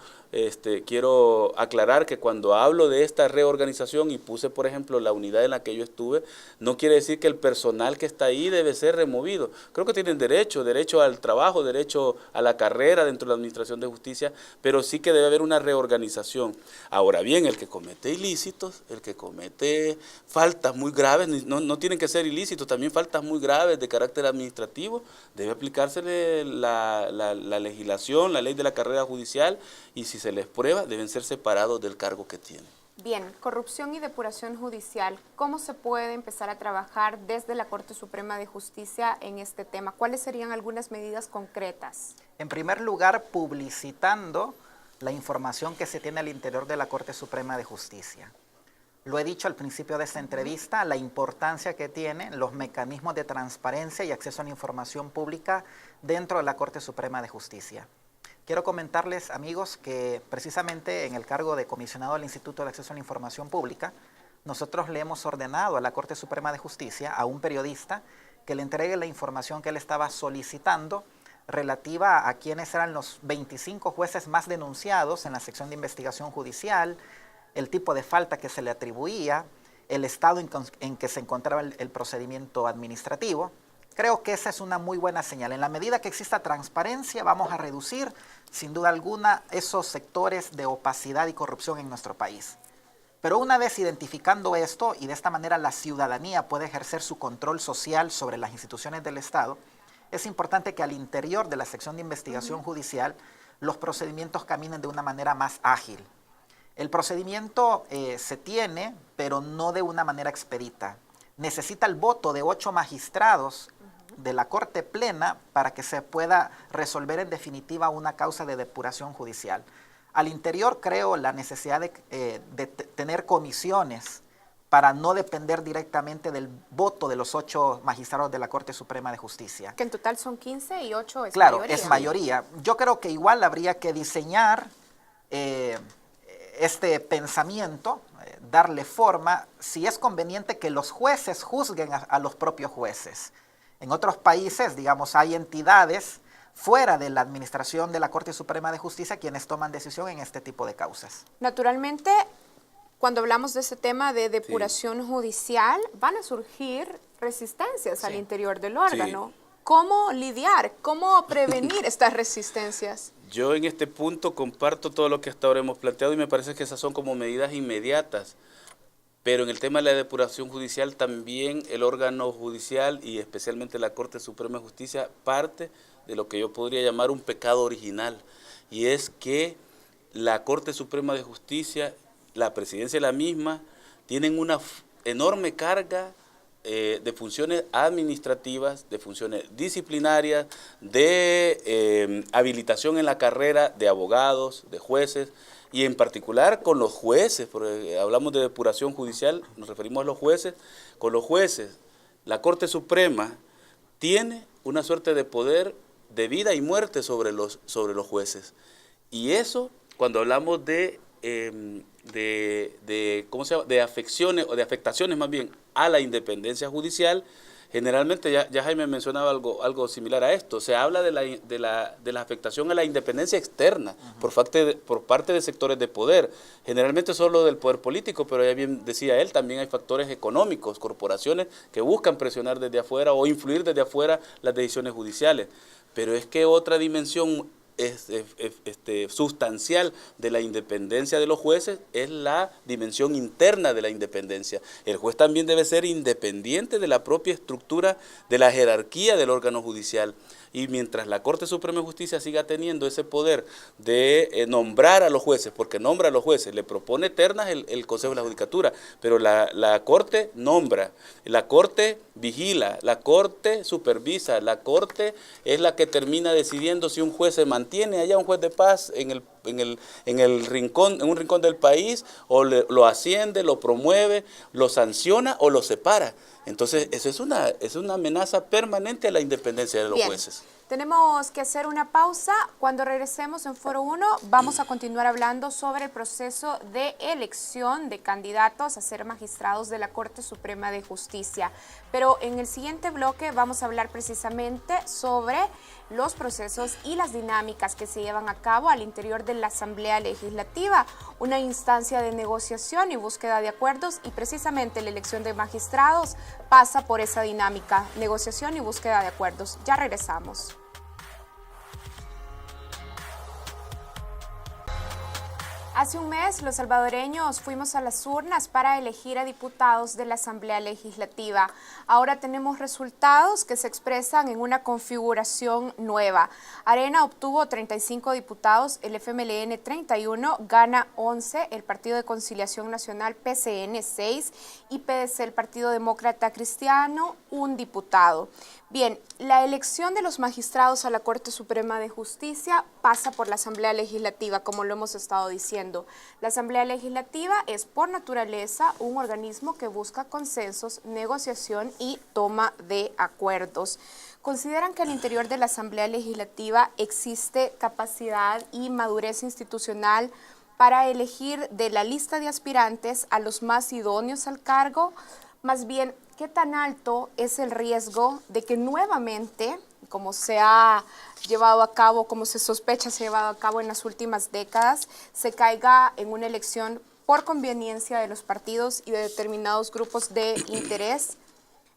quiero aclarar que cuando hablo de esta reorganización, y puse por ejemplo la unidad en la que yo estuve, no quiere decir que el personal que está ahí debe ser removido. Creo que tienen derecho al trabajo, derecho a la carrera dentro de la Administración de Justicia, pero sí que debe haber una reorganización. Ahora bien, el que comete ilícitos, el que comete faltas muy graves, no tienen que ser ilícitos, también faltas muy graves de carácter administrativo, debe aplicársele la legislación, la ley de la carrera judicial, y si se les prueba, deben ser separados del cargo que tienen. Bien, corrupción y depuración judicial, ¿cómo se puede empezar a trabajar desde la Corte Suprema de Justicia en este tema? ¿Cuáles serían algunas medidas concretas? En primer lugar, publicitando la información que se tiene al interior de la Corte Suprema de Justicia. Lo he dicho al principio de esta entrevista, la importancia que tienen los mecanismos de transparencia y acceso a la información pública dentro de la Corte Suprema de Justicia. Quiero comentarles, amigos, que precisamente en el cargo de comisionado del Instituto de Acceso a la Información Pública, nosotros le hemos ordenado a la Corte Suprema de Justicia, a un periodista, que le entregue la información que él estaba solicitando relativa a quiénes eran los 25 jueces más denunciados en la sección de investigación judicial, el tipo de falta que se le atribuía, el estado en que se encontraba el procedimiento administrativo. Creo que esa es una muy buena señal. En la medida que exista transparencia, vamos a reducir, sin duda alguna, esos sectores de opacidad y corrupción en nuestro país. Pero una vez identificando esto, y de esta manera la ciudadanía puede ejercer su control social sobre las instituciones del Estado, es importante que al interior de la sección de investigación judicial los procedimientos caminen de una manera más ágil. El procedimiento se tiene, pero no de una manera expedita. Necesita el voto de 8 magistrados de la Corte Plena para que se pueda resolver en definitiva una causa de depuración judicial. Al interior creo la necesidad de tener comisiones para no depender directamente del voto de los 8 magistrados de la Corte Suprema de Justicia. Que en total son 15 y 8 es claro, mayoría. Claro, es mayoría. Yo creo que igual habría que diseñar este pensamiento, darle forma, si es conveniente que los jueces juzguen a los propios jueces. En otros países, digamos, hay entidades fuera de la administración de la Corte Suprema de Justicia quienes toman decisión en este tipo de causas. Naturalmente, cuando hablamos de ese tema de depuración judicial, van a surgir resistencias al interior del órgano. Sí. ¿Cómo lidiar? ¿Cómo prevenir estas resistencias? Yo en este punto comparto todo lo que hasta ahora hemos planteado y me parece que esas son como medidas inmediatas. Pero en el tema de la depuración judicial también el órgano judicial y especialmente la Corte Suprema de Justicia parte de lo que yo podría llamar un pecado original. Y es que la Corte Suprema de Justicia, la presidencia de la misma, tienen una enorme carga de funciones administrativas, de funciones disciplinarias, de habilitación en la carrera de abogados, de jueces, y en particular con los jueces, porque hablamos de depuración judicial, nos referimos a los jueces. Con los jueces, la Corte Suprema tiene una suerte de poder de vida y muerte sobre los jueces. Y eso, cuando hablamos ¿cómo se llama?, de afecciones o de afectaciones más bien a la independencia judicial, generalmente, ya Jaime mencionaba algo similar a esto, se habla de la afectación a la independencia externa por parte de sectores de poder, generalmente solo del poder político, pero ya bien decía él, también hay factores económicos, corporaciones que buscan presionar desde afuera o influir desde afuera las decisiones judiciales. Pero es que otra dimensión sustancial de la independencia de los jueces es la dimensión interna de la independencia. El juez también debe ser independiente de la propia estructura de la jerarquía del órgano judicial. Y mientras la Corte Suprema de Justicia siga teniendo ese poder de nombrar a los jueces, porque nombra a los jueces, le propone ternas el Consejo de la Judicatura, pero la Corte nombra, la Corte vigila, la Corte supervisa, la Corte es la que termina decidiendo si un juez se mantiene allá, un juez de paz en un rincón del país, o lo asciende, lo promueve, lo sanciona o lo separa. Entonces, eso es una amenaza permanente a la independencia de los jueces. Tenemos que hacer una pausa. Cuando regresemos en Foro 1 vamos a continuar hablando sobre el proceso de elección de candidatos a ser magistrados de la Corte Suprema de Justicia. Pero en el siguiente bloque vamos a hablar precisamente sobre los procesos y las dinámicas que se llevan a cabo al interior de la Asamblea Legislativa, una instancia de negociación y búsqueda de acuerdos, y precisamente la elección de magistrados pasa por esa dinámica, negociación y búsqueda de acuerdos. Ya regresamos. Hace un mes, los salvadoreños fuimos a las urnas para elegir a diputados de la Asamblea Legislativa. Ahora tenemos resultados que se expresan en una configuración nueva. Arena obtuvo 35 diputados, el FMLN 31, gana 11, el Partido de Conciliación Nacional PCN 6 y PDC, el Partido Demócrata Cristiano, 1 diputado. Bien, la elección de los magistrados a la Corte Suprema de Justicia pasa por la Asamblea Legislativa, como lo hemos estado diciendo. La Asamblea Legislativa es por naturaleza un organismo que busca consensos, negociación y toma de acuerdos. ¿Consideran que al interior de la Asamblea Legislativa existe capacidad y madurez institucional para elegir de la lista de aspirantes a los más idóneos al cargo? Más bien, ¿qué tan alto es el riesgo de que nuevamente, como se ha llevado a cabo, como se sospecha se ha llevado a cabo en las últimas décadas, se caiga en una elección por conveniencia de los partidos y de determinados grupos de interés,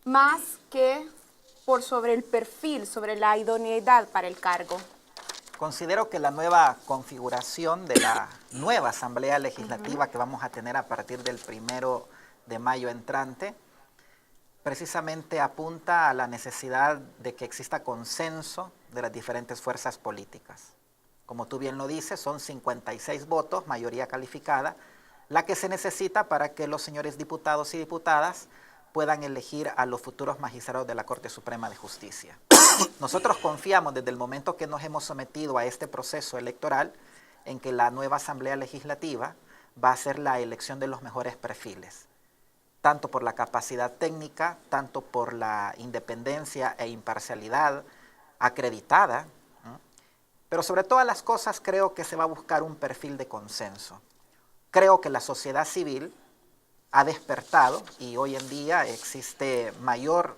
más que por sobre el perfil, sobre la idoneidad para el cargo? Considero que la nueva configuración de la nueva Asamblea Legislativa que vamos a tener a partir del 1 de mayo entrante, precisamente apunta a la necesidad de que exista consenso de las diferentes fuerzas políticas. Como tú bien lo dices, son 56 votos, mayoría calificada, la que se necesita para que los señores diputados y diputadas puedan elegir a los futuros magistrados de la Corte Suprema de Justicia. Nosotros confiamos desde el momento que nos hemos sometido a este proceso electoral en que la nueva Asamblea Legislativa va a ser la elección de los mejores perfiles, tanto por la capacidad técnica, tanto por la independencia e imparcialidad acreditada, ¿no? Pero sobre todas las cosas creo que se va a buscar un perfil de consenso. Creo que la sociedad civil ha despertado y hoy en día existe mayor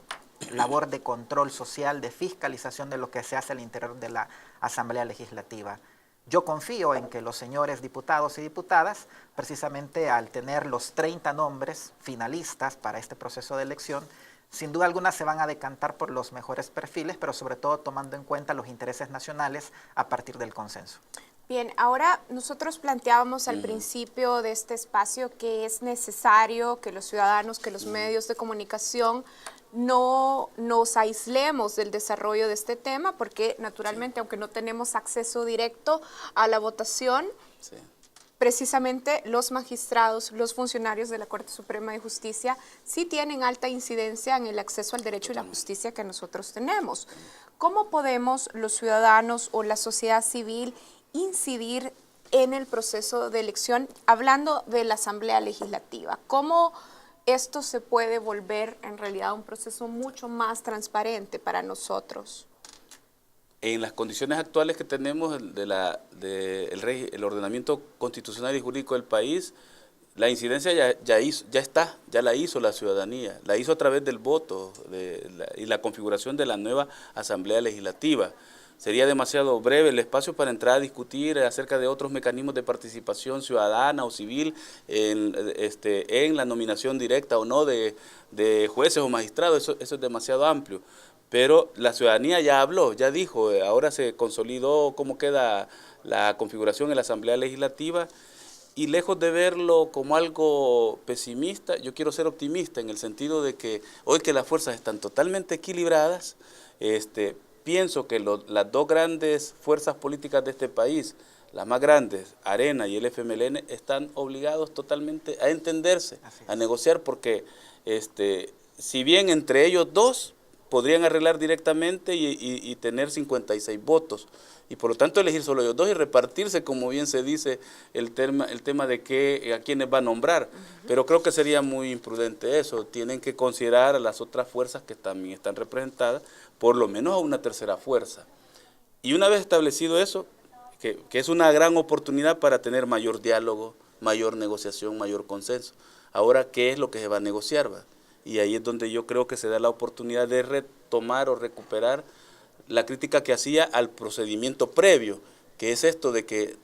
labor de control social, de fiscalización de lo que se hace al interior de la Asamblea Legislativa. Yo confío en que los señores diputados y diputadas, precisamente al tener los 30 nombres finalistas para este proceso de elección, sin duda alguna se van a decantar por los mejores perfiles, pero sobre todo tomando en cuenta los intereses nacionales a partir del consenso. Bien, ahora nosotros planteábamos al principio de este espacio que es necesario que los ciudadanos, que los medios de comunicación no nos aislemos del desarrollo de este tema, porque naturalmente, aunque no tenemos acceso directo a la votación, precisamente los magistrados, los funcionarios de la Corte Suprema de Justicia sí tienen alta incidencia en el acceso al derecho y la justicia que nosotros tenemos. ¿Cómo podemos los ciudadanos o la sociedad civil incidir en el proceso de elección, hablando de la Asamblea Legislativa? ¿Cómo esto se puede volver en realidad un proceso mucho más transparente para nosotros? En las condiciones actuales que tenemos el ordenamiento constitucional y jurídico del país, la incidencia ya la hizo la ciudadanía, la hizo a través del voto y la configuración de la nueva Asamblea Legislativa. Sería demasiado breve el espacio para entrar a discutir acerca de otros mecanismos de participación ciudadana o civil en la nominación directa o no de jueces o magistrados. Eso es demasiado amplio. pero la ciudadanía ya habló, ya dijo, ahora se consolidó cómo queda la configuración en la Asamblea Legislativa, y lejos de verlo como algo pesimista, yo quiero ser optimista en el sentido de que hoy que las fuerzas están totalmente equilibradas, pienso que las dos grandes fuerzas políticas de este país, las más grandes, Arena y el FMLN, están obligados totalmente a entenderse, a negociar, porque si bien entre ellos dos podrían arreglar directamente y tener 56 votos, y por lo tanto elegir solo ellos dos y repartirse, como bien se dice, el tema de a quiénes va a nombrar. Pero creo que sería muy imprudente eso. Tienen que considerar a las otras fuerzas que también están representadas, por lo menos a una tercera fuerza. Y una vez establecido eso, que es una gran oportunidad para tener mayor diálogo, mayor negociación, mayor consenso. Ahora, ¿qué es lo que se va a negociar? Y ahí es donde yo creo que se da la oportunidad de retomar o recuperar la crítica que hacía al procedimiento previo, que es esto de que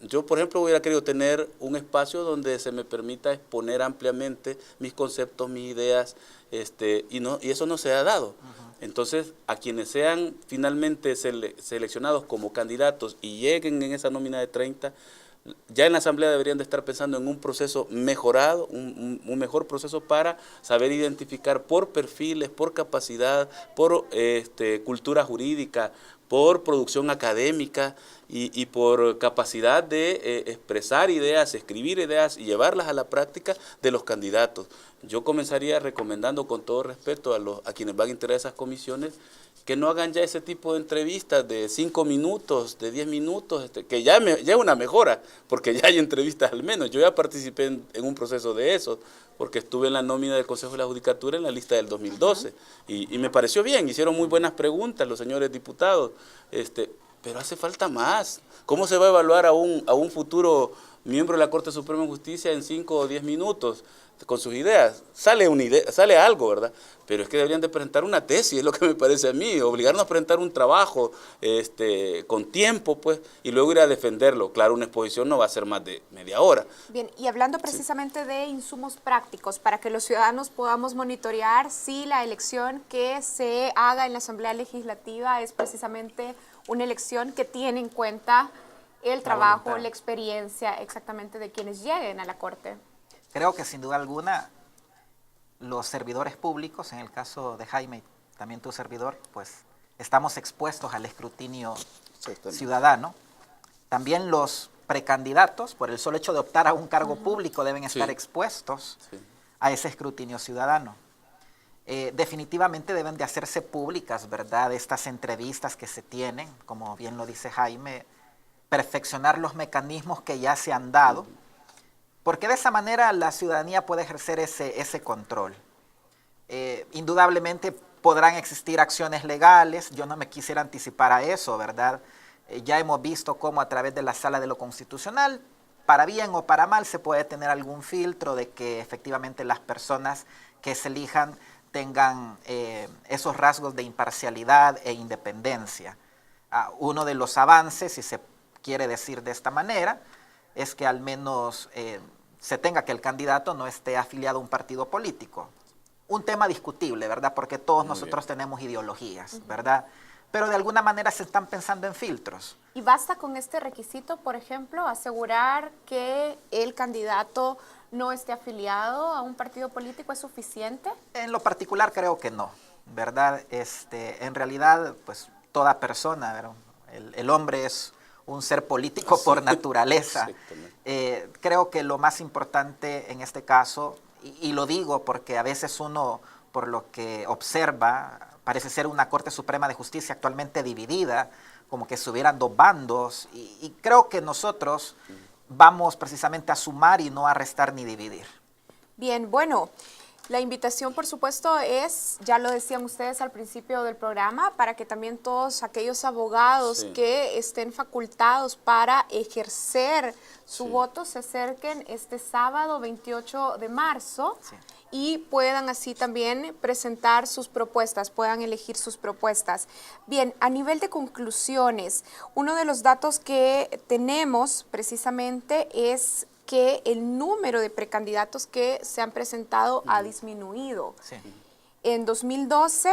yo, por ejemplo, hubiera querido tener un espacio donde se me permita exponer ampliamente mis conceptos, mis ideas, y eso no se ha dado. Entonces, a quienes sean finalmente seleccionados como candidatos y lleguen en esa nómina de 30, ya en la Asamblea deberían de estar pensando en un proceso mejorado, un mejor proceso para saber identificar por perfiles, por capacidad, por cultura jurídica, por producción académica y por capacidad de expresar ideas, escribir ideas y llevarlas a la práctica de los candidatos. Yo comenzaría recomendando, con todo respeto a quienes van a integrar esas comisiones, que no hagan ya ese tipo de entrevistas de 5 minutos, de 10 minutos, que ya es una mejora, porque ya hay entrevistas al menos. Yo ya participé en un proceso de eso, porque estuve en la nómina del Consejo de la Judicatura en la lista del 2012, y me pareció bien, hicieron muy buenas preguntas los señores diputados, pero hace falta más. ¿Cómo se va a evaluar a un futuro miembro de la Corte Suprema de Justicia en 5 o 10 minutos? Con sus ideas, sale algo, ¿verdad? Pero es que deberían de presentar una tesis, es lo que me parece a mí, obligarnos a presentar un trabajo con tiempo, pues, y luego ir a defenderlo. Claro, una exposición no va a ser más de media hora. Bien, y hablando precisamente de insumos prácticos, para que los ciudadanos podamos monitorear si la elección que se haga en la Asamblea Legislativa es precisamente una elección que tiene en cuenta el trabajo, la experiencia exactamente de quienes lleguen a la Corte. Creo que sin duda alguna los servidores públicos, en el caso de Jaime, también tu servidor, pues estamos expuestos al escrutinio ciudadano. También los precandidatos, por el solo hecho de optar a un cargo público, deben estar expuestos a ese escrutinio ciudadano. Definitivamente deben de hacerse públicas, ¿verdad?, estas entrevistas que se tienen, como bien lo dice Jaime, perfeccionar los mecanismos que ya se han dado, porque de esa manera la ciudadanía puede ejercer ese control. Indudablemente podrán existir acciones legales, yo no me quisiera anticipar a eso, ¿verdad? Ya hemos visto cómo a través de la Sala de lo Constitucional, para bien o para mal, se puede tener algún filtro de que efectivamente las personas que se elijan tengan esos rasgos de imparcialidad e independencia. Uno de los avances, si se quiere decir de esta manera, es que al menos se tenga que el candidato no esté afiliado a un partido político. Un tema discutible, ¿verdad? Porque todos nosotros tenemos ideologías, ¿verdad? Pero de alguna manera se están pensando en filtros. ¿Y basta con este requisito, por ejemplo, asegurar que el candidato no esté afiliado a un partido político? ¿Es suficiente? En lo particular creo que no, ¿verdad? En realidad, pues toda persona, ¿verdad? El hombre es un ser político por naturaleza. Creo que lo más importante en este caso, y lo digo porque a veces uno, por lo que observa, parece ser una Corte Suprema de Justicia actualmente dividida, como que se hubieran dos bandos, y creo que nosotros vamos precisamente a sumar y no a restar ni dividir. Bien, bueno, la invitación, por supuesto, es, ya lo decían ustedes al principio del programa, para que también todos aquellos abogados que estén facultados para ejercer su voto se acerquen este sábado 28 de marzo y puedan así también presentar sus propuestas, puedan elegir sus propuestas. Bien, a nivel de conclusiones, uno de los datos que tenemos precisamente es que el número de precandidatos que se han presentado ha disminuido. En 2012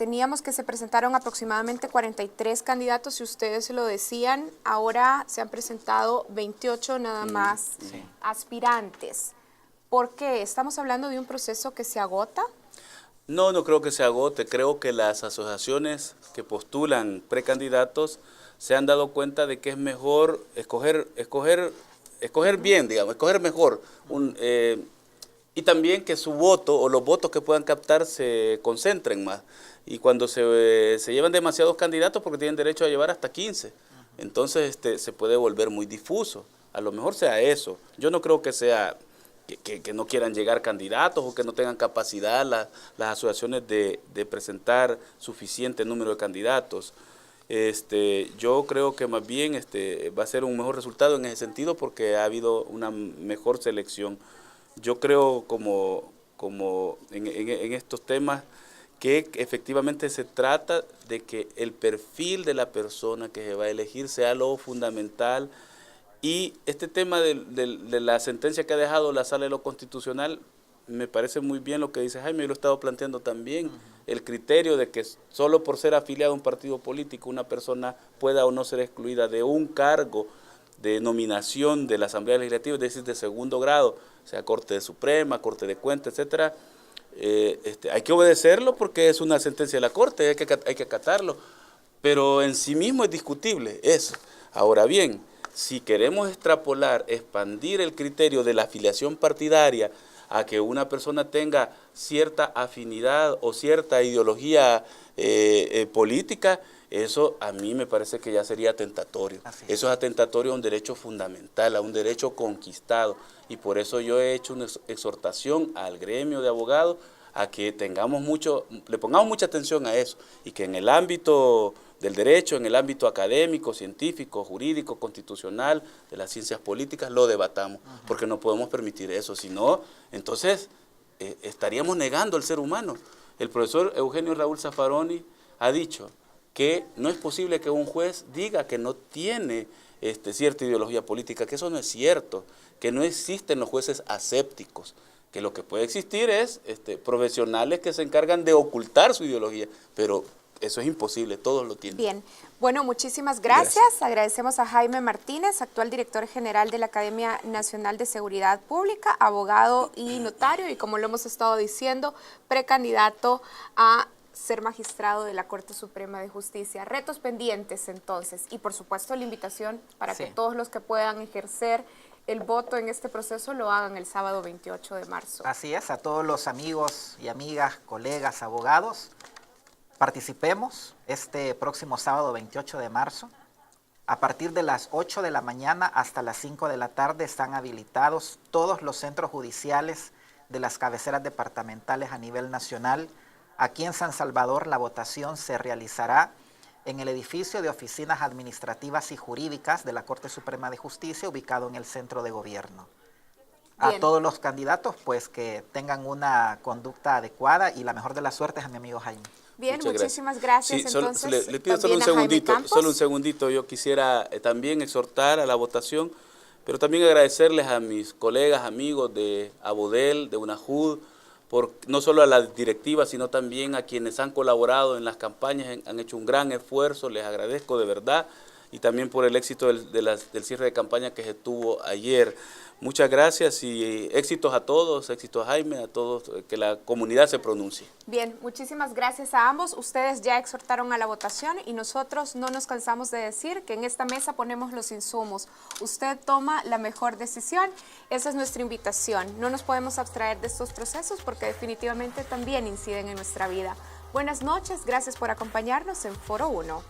teníamos que se presentaron aproximadamente 43 candidatos, si ustedes lo decían, ahora se han presentado 28 nada más aspirantes. ¿Por qué? ¿Estamos hablando de un proceso que se agota? No, no creo que se agote. Creo que las asociaciones que postulan precandidatos se han dado cuenta de que es mejor escoger bien, digamos, escoger mejor. Y también que su voto o los votos que puedan captar se concentren más. Y cuando se llevan demasiados candidatos, porque tienen derecho a llevar hasta 15, entonces se puede volver muy difuso. A lo mejor sea eso. Yo no creo que sea que no quieran llegar candidatos o que no tengan capacidad las asociaciones de presentar suficiente número de candidatos. Yo creo que más bien va a ser un mejor resultado en ese sentido porque ha habido una mejor selección. Yo creo como en estos temas que efectivamente se trata de que el perfil de la persona que se va a elegir sea lo fundamental. Y este tema de la sentencia que ha dejado la Sala de lo Constitucional, me parece muy bien lo que dice Jaime, yo lo he estado planteando también, el criterio de que solo por ser afiliado a un partido político una persona pueda o no ser excluida de un cargo de nominación de la Asamblea Legislativa, es decir, de segundo grado, sea Corte Suprema, Corte de Cuentas, etcétera. Hay que obedecerlo porque es una sentencia de la Corte, hay que acatarlo, pero en sí mismo es discutible eso. Ahora bien, si queremos extrapolar, expandir el criterio de la afiliación partidaria a que una persona tenga cierta afinidad o cierta ideología política, eso a mí me parece que ya sería atentatorio. Eso es atentatorio a un derecho fundamental, a un derecho conquistado. Y por eso yo he hecho una exhortación al gremio de abogados a que le pongamos mucha atención a eso y que en el ámbito del derecho, en el ámbito académico, científico, jurídico, constitucional, de las ciencias políticas, lo debatamos, porque no podemos permitir eso, si no, entonces estaríamos negando al ser humano. El profesor Eugenio Raúl Zaffaroni ha dicho que no es posible que un juez diga que no tiene cierta ideología política, que eso no es cierto, que no existen los jueces asépticos, que lo que puede existir es profesionales que se encargan de ocultar su ideología, pero eso es imposible, todos lo tienen. Bien, bueno, muchísimas gracias. Agradecemos a Jaime Martínez, actual director general de la Academia Nacional de Seguridad Pública, abogado y notario, y como lo hemos estado diciendo, precandidato a ser magistrado de la Corte Suprema de Justicia. Retos pendientes entonces, y por supuesto la invitación para que todos los que puedan ejercer el voto en este proceso lo hagan el sábado 28 de marzo. Así es, a todos los amigos y amigas, colegas, abogados, participemos este próximo sábado 28 de marzo. A partir de las 8 de la mañana hasta las 5 de la tarde están habilitados todos los centros judiciales de las cabeceras departamentales a nivel nacional. Aquí en San Salvador la votación se realizará en el edificio de oficinas administrativas y jurídicas de la Corte Suprema de Justicia, ubicado en el centro de gobierno. Bien. A todos los candidatos, pues que tengan una conducta adecuada y la mejor de las suertes a mi amigo Jaime. Bien, muchísimas gracias. Sí, entonces, le pido solo un segundito. Yo quisiera también exhortar a la votación, pero también agradecerles a mis colegas, amigos de Abodel, de UNAJUD, no solo a la directiva, sino también a quienes han colaborado en las campañas, han hecho un gran esfuerzo, les agradezco de verdad, y también por el éxito del cierre de campaña que se tuvo ayer. Muchas gracias y éxitos a todos, éxitos a Jaime, a todos, que la comunidad se pronuncie. Bien, muchísimas gracias a ambos. Ustedes ya exhortaron a la votación y nosotros no nos cansamos de decir que en esta mesa ponemos los insumos. Usted toma la mejor decisión, esa es nuestra invitación. No nos podemos abstraer de estos procesos porque definitivamente también inciden en nuestra vida. Buenas noches, gracias por acompañarnos en Foro 1.